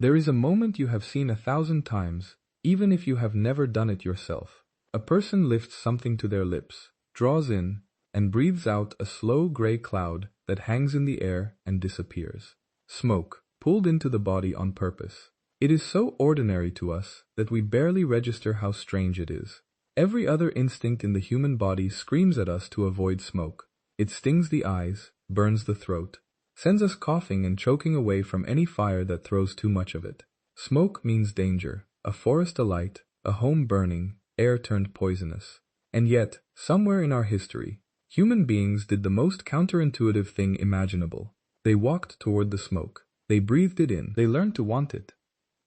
There is a moment you have seen 1,000 times, even if you have never done it yourself. A person lifts something to their lips, draws in, and breathes out a slow gray cloud that hangs in the air and disappears. Smoke, pulled into the body on purpose. It is so ordinary to us that we barely register how strange it is. Every other instinct in the human body screams at us to avoid smoke. It stings the eyes, burns the throat, sends us coughing and choking away from any fire that throws too much of it. Smoke means danger, a forest alight, a home burning, air turned poisonous. And yet, somewhere in our history, human beings did the most counterintuitive thing imaginable. They walked toward the smoke. They breathed it in. They learned to want it.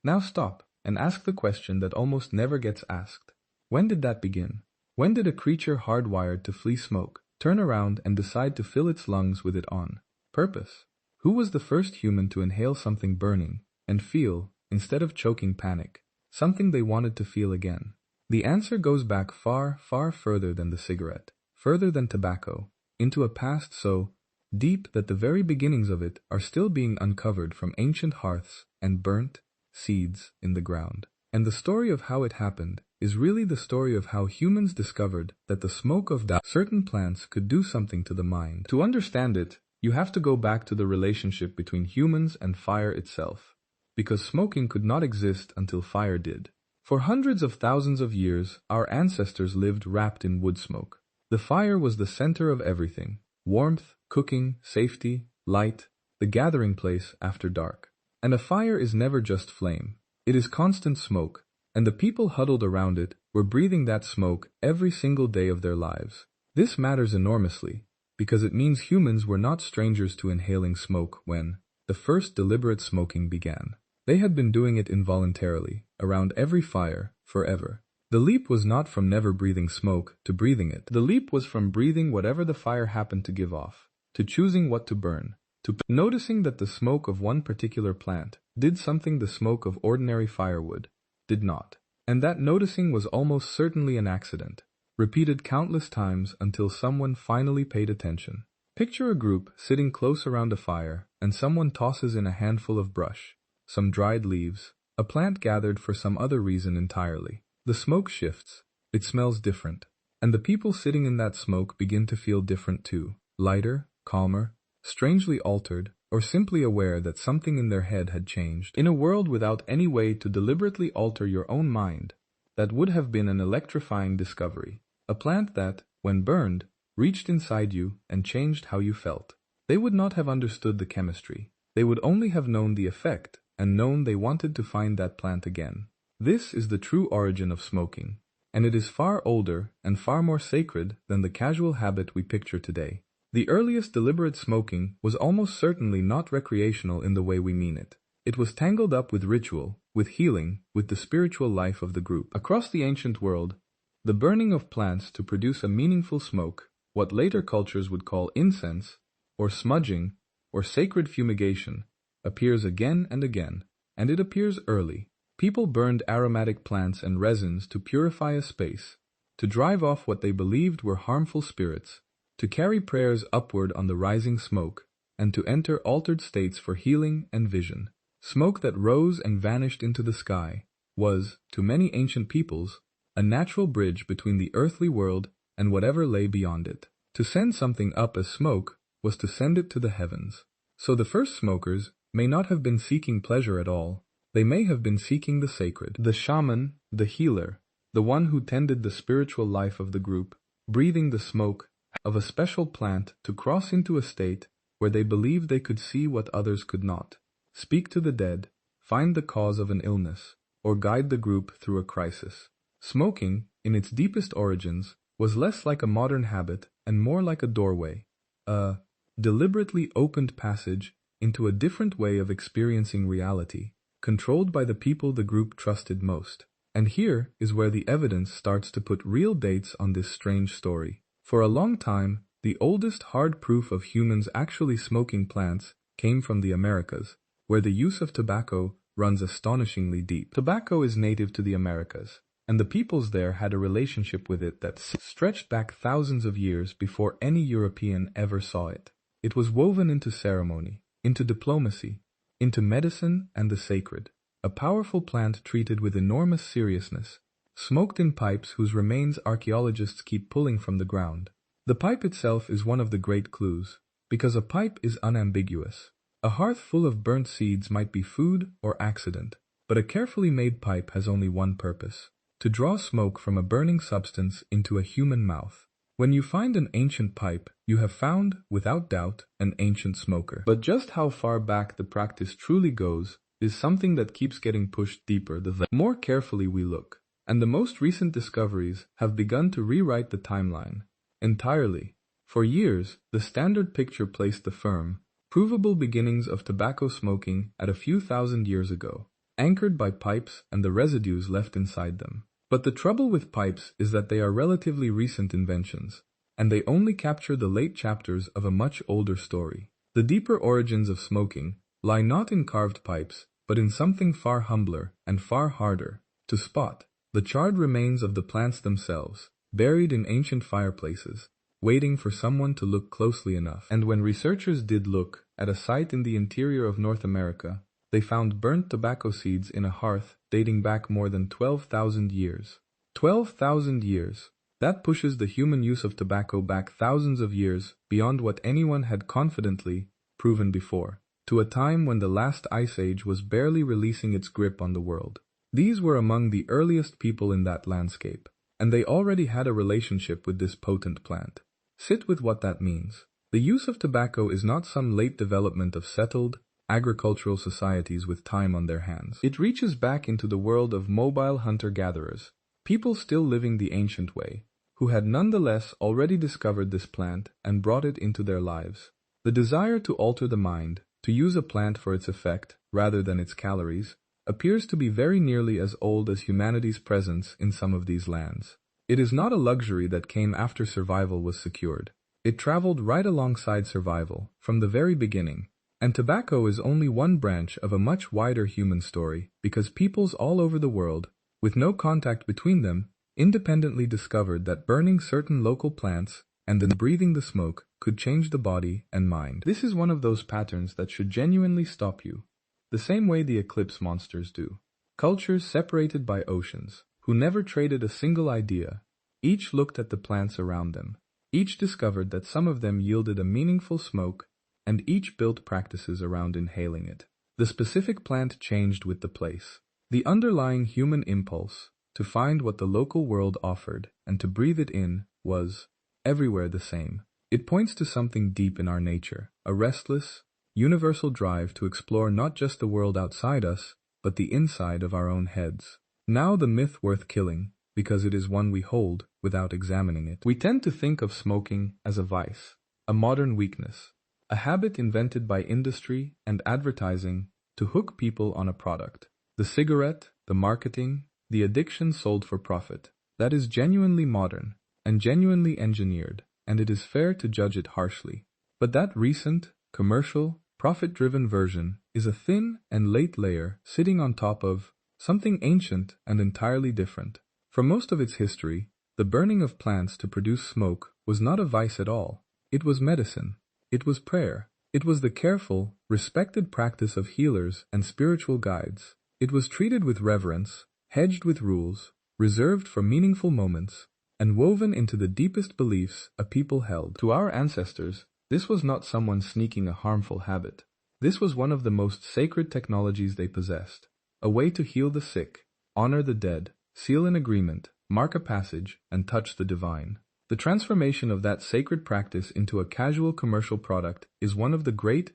Now stop and ask the question that almost never gets asked. When did that begin? When did a creature hardwired to flee smoke turn around and decide to fill its lungs with it on purpose? Who was the first human to inhale something burning and feel, instead of choking panic, something they wanted to feel again? The answer goes back far, far further than the cigarette, further than tobacco, into a past so deep that the very beginnings of it are still being uncovered from ancient hearths and burnt seeds in the ground. And the story of how it happened is really the story of how humans discovered that the smoke of certain plants could do something to the mind. To understand it, you have to go back to the relationship between humans and fire itself, because smoking could not exist until fire did. For hundreds of thousands of years, our ancestors lived wrapped in wood smoke. The fire was the center of everything: warmth, cooking, safety, light, the gathering place after dark. And a fire is never just flame. It is constant smoke, and the people huddled around it were breathing that smoke every single day of their lives. This matters enormously, because it means humans were not strangers to inhaling smoke when the first deliberate smoking began. They had been doing it involuntarily, around every fire, forever. The leap was not from never breathing smoke to breathing it. The leap was from breathing whatever the fire happened to give off, to choosing what to burn, to noticing that the smoke of one particular plant did something the smoke of ordinary firewood did not. And that noticing was almost certainly an accident, repeated countless times until someone finally paid attention. Picture a group sitting close around a fire, and someone tosses in a handful of brush, some dried leaves, a plant gathered for some other reason entirely. The smoke shifts, it smells different, and the people sitting in that smoke begin to feel different too, lighter, calmer, strangely altered, or simply aware that something in their head had changed. In a world without any way to deliberately alter your own mind, that would have been an electrifying discovery. A plant that, when burned, reached inside you and changed how you felt. They would not have understood the chemistry. They would only have known the effect and known they wanted to find that plant again. This is the true origin of smoking, and it is far older and far more sacred than the casual habit we picture today. The earliest deliberate smoking was almost certainly not recreational in the way we mean it. It was tangled up with ritual, with healing, with the spiritual life of the group. Across the ancient world, the burning of plants to produce a meaningful smoke, what later cultures would call incense, or smudging, or sacred fumigation, appears again and again, and it appears early. People burned aromatic plants and resins to purify a space, to drive off what they believed were harmful spirits, to carry prayers upward on the rising smoke, and to enter altered states for healing and vision. Smoke that rose and vanished into the sky was, to many ancient peoples, a natural bridge between the earthly world and whatever lay beyond it. To send something up as smoke was to send it to the heavens. So the first smokers may not have been seeking pleasure at all. They may have been seeking the sacred. The shaman, the healer, the one who tended the spiritual life of the group, breathing the smoke of a special plant to cross into a state where they believed they could see what others could not, speak to the dead, find the cause of an illness, or guide the group through a crisis. Smoking, in its deepest origins, was less like a modern habit and more like a doorway, a deliberately opened passage into a different way of experiencing reality, controlled by the people the group trusted most. And here is where the evidence starts to put real dates on this strange story. For a long time, the oldest hard proof of humans actually smoking plants came from the Americas, where the use of tobacco runs astonishingly deep. Tobacco is native to the Americas, and the peoples there had a relationship with it that stretched back thousands of years before any European ever saw it. It was woven into ceremony, into diplomacy, into medicine and the sacred. a powerful plant treated with enormous seriousness, smoked in pipes whose remains archaeologists keep pulling from the ground. The pipe itself is one of the great clues, because a pipe is unambiguous. A hearth full of burnt seeds might be food or accident, but a carefully made pipe has only one purpose: to draw smoke from a burning substance into a human mouth. When you find an ancient pipe, you have found, without doubt, an ancient smoker. But just how far back the practice truly goes is something that keeps getting pushed deeper the more carefully we look. And the most recent discoveries have begun to rewrite the timeline entirely. For years, the standard picture placed the firm, provable beginnings of tobacco smoking at a few thousand years ago, anchored by pipes and the residues left inside them. But the trouble with pipes is that they are relatively recent inventions, and they only capture the late chapters of a much older story. The deeper origins of smoking lie not in carved pipes, but in something far humbler and far harder to spot: the charred remains of the plants themselves, buried in ancient fireplaces, waiting for someone to look closely enough. And when researchers did look at a site in the interior of North America, they found burnt tobacco seeds in a hearth dating back more than 12,000 years. 12,000 years! That pushes the human use of tobacco back thousands of years beyond what anyone had confidently proven before, to a time when the last ice age was barely releasing its grip on the world. These were among the earliest people in that landscape, and they already had a relationship with this potent plant. Sit with what that means. The use of tobacco is not some late development of settled, agricultural societies with time on their hands. It reaches back into the world of mobile hunter-gatherers, people still living the ancient way, who had nonetheless already discovered this plant and brought it into their lives. The desire to alter the mind, to use a plant for its effect rather than its calories, appears to be very nearly as old as humanity's presence in some of these lands. It is not a luxury that came after survival was secured. It traveled right alongside survival, from the very beginning. And tobacco is only one branch of a much wider human story, because peoples all over the world, with no contact between them, independently discovered that burning certain local plants and then breathing the smoke could change the body and mind. This is one of those patterns that should genuinely stop you, the same way the eclipse monsters do. Cultures separated by oceans, who never traded a single idea, each looked at the plants around them, each discovered that some of them yielded a meaningful smoke, and each built practices around inhaling it. The specific plant changed with the place. The underlying human impulse to find what the local world offered and to breathe it in was everywhere the same. It points to something deep in our nature, a restless, universal drive to explore not just the world outside us, but the inside of our own heads. Now the myth worth killing, because it is one we hold without examining it. We tend to think of smoking as a vice, a modern weakness, a habit invented by industry and advertising to hook people on a product. The cigarette, the marketing, the addiction sold for profit. That is genuinely modern and genuinely engineered, and it is fair to judge it harshly. But that recent, commercial, profit-driven version is a thin and late layer sitting on top of something ancient and entirely different. For most of its history, the burning of plants to produce smoke was not a vice at all. It was medicine. It was prayer. It was the careful, respected practice of healers and spiritual guides. It was treated with reverence, hedged with rules, reserved for meaningful moments, and woven into the deepest beliefs a people held. To our ancestors, this was not someone sneaking a harmful habit. This was one of the most sacred technologies they possessed, a way to heal the sick, honor the dead, seal an agreement, mark a passage, and touch the divine. The transformation of that sacred practice into a casual commercial product is one of the great,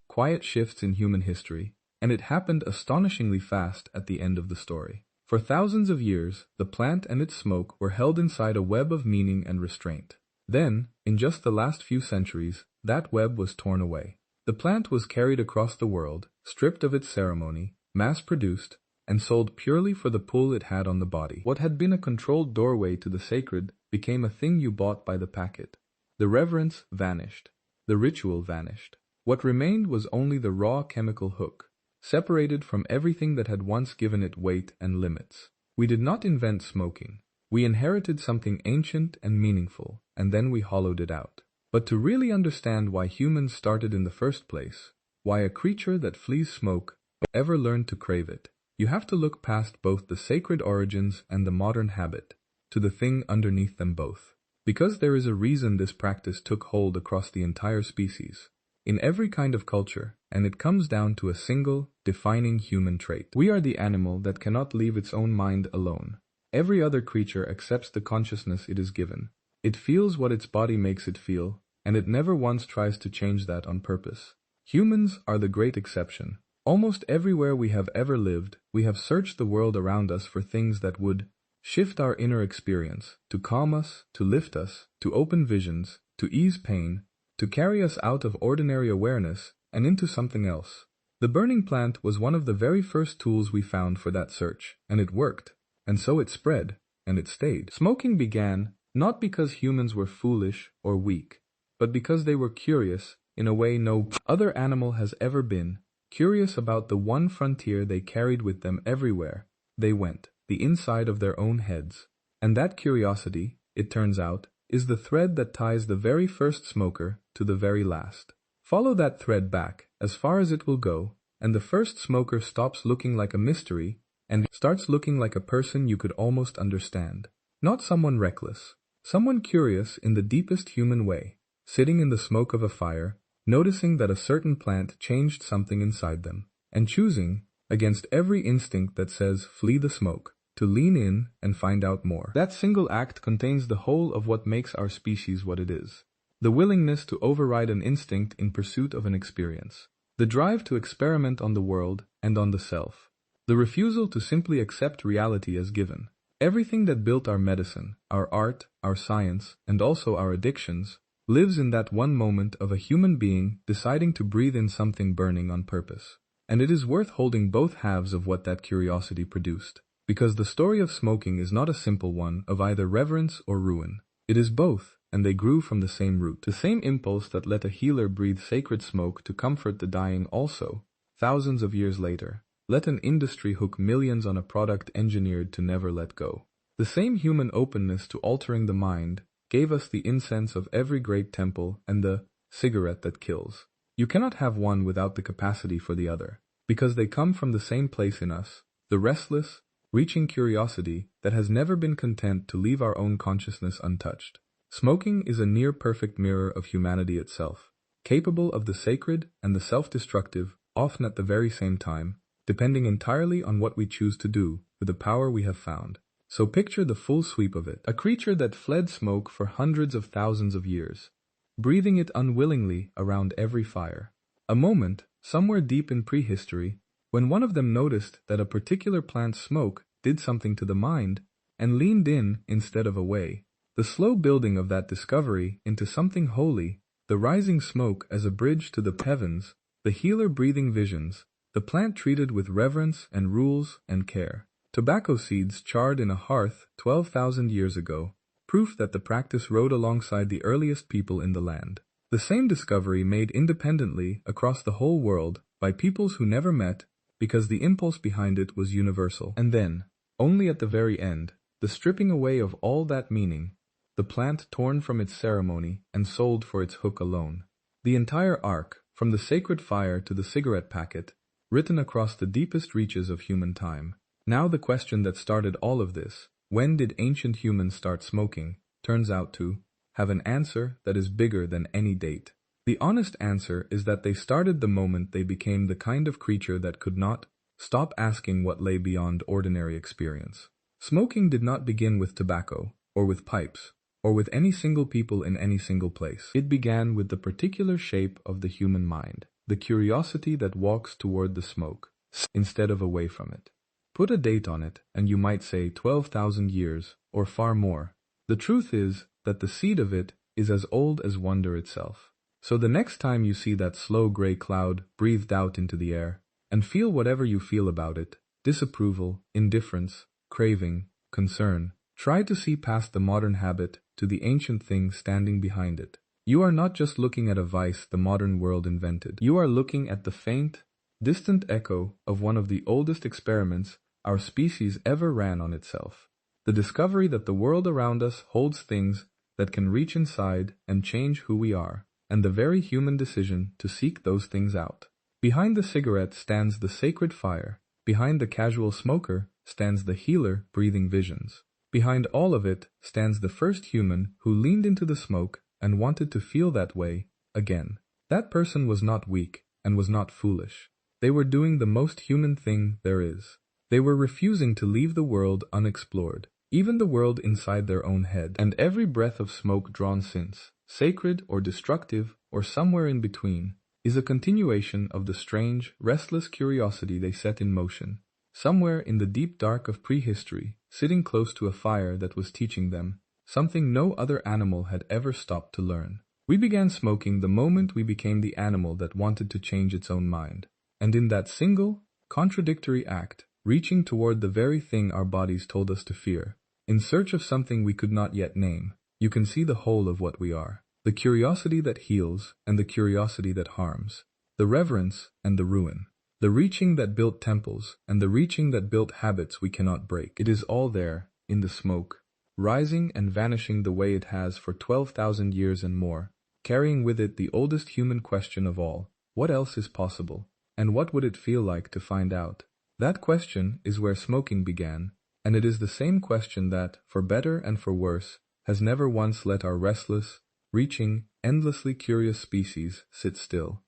quiet shifts in human history, and it happened astonishingly fast at the end of the story. For thousands of years, the plant and its smoke were held inside a web of meaning and restraint. Then, in just the last few centuries, that web was torn away. The plant was carried across the world, stripped of its ceremony, mass-produced, and sold purely for the pull it had on the body. What had been a controlled doorway to the sacred became a thing you bought by the packet. The reverence vanished. The ritual vanished. What remained was only the raw chemical hook, separated from everything that had once given it weight and limits. We did not invent smoking. We inherited something ancient and meaningful, and then we hollowed it out. But to really understand why humans started in the first place, why a creature that flees smoke ever learned to crave it, you have to look past both the sacred origins and the modern habit, to the thing underneath them both. Because there is a reason this practice took hold across the entire species, in every kind of culture, and it comes down to a single, defining human trait. We are the animal that cannot leave its own mind alone. Every other creature accepts the consciousness it is given. It feels what its body makes it feel, and it never once tries to change that on purpose. Humans are the great exception. Almost everywhere we have ever lived, we have searched the world around us for things that would shift our inner experience, to calm us, to lift us, to open visions, to ease pain, to carry us out of ordinary awareness and into something else. The burning plant was one of the very first tools we found for that search, and it worked, and so it spread, and it stayed. Smoking began not because humans were foolish or weak, but because they were curious in a way no other animal has ever been, curious about the one frontier they carried with them everywhere they went, the inside of their own heads. And that curiosity, it turns out, is the thread that ties the very first smoker to the very last. Follow that thread back as far as it will go, and the first smoker stops looking like a mystery and starts looking like a person you could almost understand. Not someone reckless, someone curious in the deepest human way, sitting in the smoke of a fire, noticing that a certain plant changed something inside them, and choosing, against every instinct that says flee the smoke, to lean in and find out more. That single act contains the whole of what makes our species what it is. The willingness to override an instinct in pursuit of an experience. The drive to experiment on the world and on the self. The refusal to simply accept reality as given. Everything that built our medicine, our art, our science, and also our addictions, lives in that one moment of a human being deciding to breathe in something burning on purpose. And it is worth holding both halves of what that curiosity produced. Because the story of smoking is not a simple one of either reverence or ruin. It is both, and they grew from the same root. The same impulse that let a healer breathe sacred smoke to comfort the dying also, thousands of years later, let an industry hook millions on a product engineered to never let go. The same human openness to altering the mind gave us the incense of every great temple and the cigarette that kills. You cannot have one without the capacity for the other, because they come from the same place in us, the restless, reaching curiosity that has never been content to leave our own consciousness untouched. Smoking is a near-perfect mirror of humanity itself, capable of the sacred and the self-destructive, often at the very same time, depending entirely on what we choose to do with the power we have found. So picture the full sweep of it, a creature that fled smoke for hundreds of thousands of years, breathing it unwillingly around every fire. A moment, somewhere deep in prehistory, when one of them noticed that a particular plant's smoke did something to the mind and leaned in instead of away. The slow building of that discovery into something holy, the rising smoke as a bridge to the heavens, the healer breathing visions, the plant treated with reverence and rules and care. Tobacco seeds charred in a hearth 12,000 years ago, proof that the practice rode alongside the earliest people in the land. The same discovery made independently across the whole world by peoples who never met, because the impulse behind it was universal. And then, only at the very end, the stripping away of all that meaning, the plant torn from its ceremony and sold for its hook alone. The entire arc, from the sacred fire to the cigarette packet, written across the deepest reaches of human time. Now the question that started all of this, when did ancient humans start smoking, turns out to have an answer that is bigger than any date. The honest answer is that they started the moment they became the kind of creature that could not stop asking what lay beyond ordinary experience. Smoking did not begin with tobacco, or with pipes, or with any single people in any single place. It began with the particular shape of the human mind, the curiosity that walks toward the smoke, instead of away from it. Put a date on it, and you might say 12,000 years, or far more. The truth is that the seed of it is as old as wonder itself. So the next time you see that slow gray cloud breathed out into the air, and feel whatever you feel about it, disapproval, indifference, craving, concern, try to see past the modern habit to the ancient thing standing behind it. You are not just looking at a vice the modern world invented. You are looking at the faint, distant echo of one of the oldest experiments our species ever ran on itself. The discovery that the world around us holds things that can reach inside and change who we are, and the very human decision to seek those things out. Behind the cigarette stands the sacred fire, Behind the casual smoker stands the healer breathing visions. Behind all of it stands the first human who leaned into the smoke and wanted to feel that way again. That person was not weak and was not foolish. They were doing the most human thing there is. They were refusing to leave the world unexplored, even the world inside their own head. And every breath of smoke drawn since, sacred or destructive or somewhere in between, is a continuation of the strange, restless curiosity they set in motion. Somewhere in the deep dark of prehistory, sitting close to a fire that was teaching them something no other animal had ever stopped to learn. We began smoking the moment we became the animal that wanted to change its own mind. And in that single, contradictory act, reaching toward the very thing our bodies told us to fear, in search of something we could not yet name, you can see the whole of what we are. The curiosity that heals and the curiosity that harms. The reverence and the ruin. The reaching that built temples and the reaching that built habits we cannot break. It is all there, in the smoke, rising and vanishing the way it has for 12,000 years and more, carrying with it the oldest human question of all: what else is possible? And what would it feel like to find out? That question is where smoking began, and it is the same question that, for better and for worse, has never once let our restless, reaching, endlessly curious species sit still.